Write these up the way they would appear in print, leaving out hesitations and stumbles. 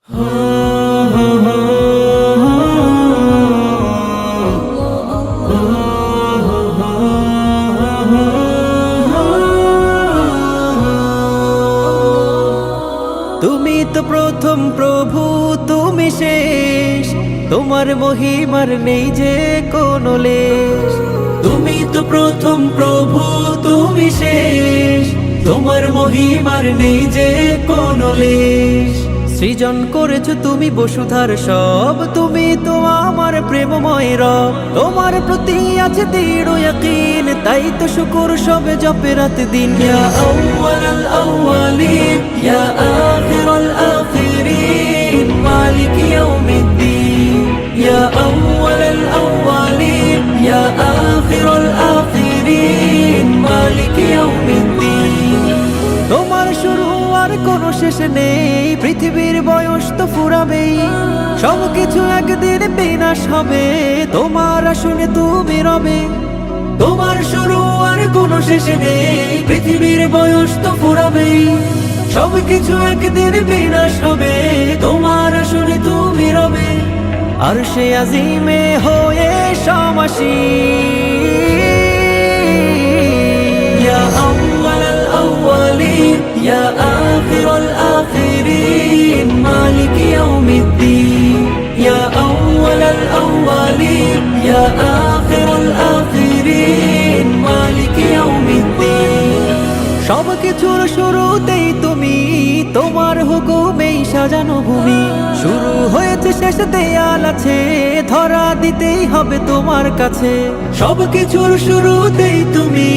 তুমি তো প্রথম প্রভু, তুমি শেষ, তোমার মহিমার নেই যে কোনো লেশ। তুমি তো প্রথম প্রভু, তুমি শেষ, তোমার মহিমার নেই যে কোনো লেশ। সৃজন করেছো তুমি বসুধার সব, তুমি তো আমার প্রেমময় রব। তোমার প্রতি আছে দৃঢ় ইয়াকিন, তাই তো শুকর সবে জপে রাত দিন। ইয়া আউয়ালাল আউয়ালিন, ইয়া আখিরাল আখিরিন, মালিক ইয়াউমিদ্দিন। ইয়া আউয়ালাল আউয়ালিন, ইয়া আখিরাল আখিরিন, মালিক ইয়াউমিদ্দিন। তোমার শুরু আর কোনো শেষ নেই, পৃথিবীর বয়স তো ফুরাবেই, সবকিছু একদিন বিনাশ হবে, তোমার আসনে তুমি রবে। তোমার শুরু আর কোনো শেষ নেই, পৃথিবীর বয়স তো ফুরাবেই, সবকিছু একদিন বিনাশ হবে, তোমার আসনে তুমি রবে। আরশে আজিমে হয়ে সমাসীন। ইয়া আউয়ালাল আউয়ালিন, ইয়া আখিরাল আখিরিন, মালিক ইয়াউমিদ্দিন। ইয়া আউয়ালাল আউয়ালিন, ইয়া আখিরাল আখিরিন, মালিক ইয়াউমিদ্দিন। সবকিছুর শুরুতেই তুমি, তোমার হুকুমেই সাজানো ভূমি। শুরু হয়েছে শেষ দেয়াল আছে, ধরা দিতেই হবে তোমার কাছে। সবকিছুর শুরুতেই তুমি,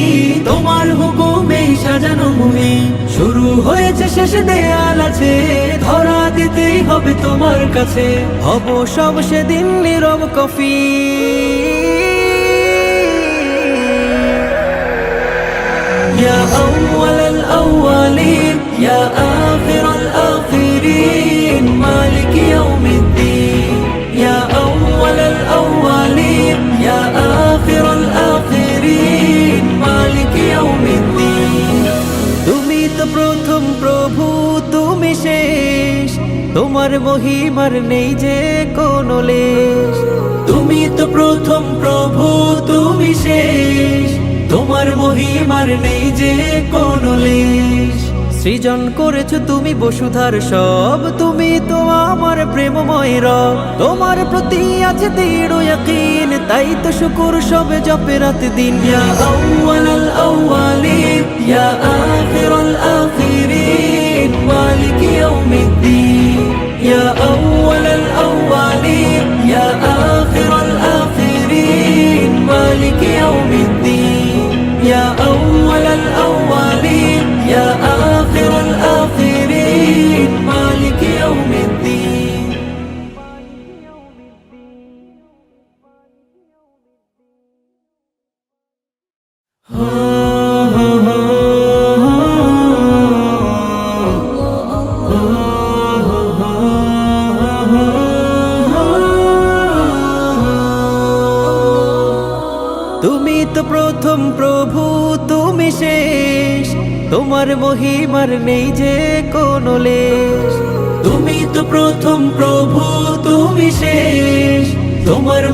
তোমার হুকুমেই সাজানো ভূমি। শুরু হয়েছে শেষ দেয়াল আছে, ধরা দিতেই হবে তোমার কাছে। হব সব সেদিন নীরব কফি। ইয়া আউয়ালাল আউয়ালিন, ইয়া আখিরাল আখিরিন, মালিক ইয়াউমিদ্দিন। ইয়া আউয়ালাল আউয়ালিন, ইয়া আখিরাল আখিরিন, মালিক ইয়াউমিদ্দিন। তুমি তো প্রথম প্রভু, তুমি শেষ, তোমার মহিমার নেই যে কোনো লেশ। তুমি তো প্রথম প্রভু, তুমি শেষ, তোমার মহিমার নেই যে কোনো লেশ। সৃজন করেছো তুমি বসুধার সব, তুমি তো আমার প্রেমময় রব। তোমার প্রতি আছে দৃঢ় ইয়াকিন, তাই তো শুকর সবে জপে রাত দিন। ইয়া আউয়ালাল আউয়ালিন, ইয়া আখিরাল আখিরিন, মালিক ইয়াউমিদ্দিন। ইয়া আউয়ালাল আউয়ালিন, ইয়া আখিরাল আখিরিন, মালিক ইয়াউমিদ্দিন। ইয়া আউয়ালাল আউয়ালিন, ইয়া আখিরাল আখিরিন, মালিক ইয়াউমিদ্দিন। তুমি তো প্রথম প্রভু, তুমি শেষ, তোমার মহিমার নেই যে কোনো লেশ। তুমি তো প্রথম প্রভু, তুমি শেষ, তোমার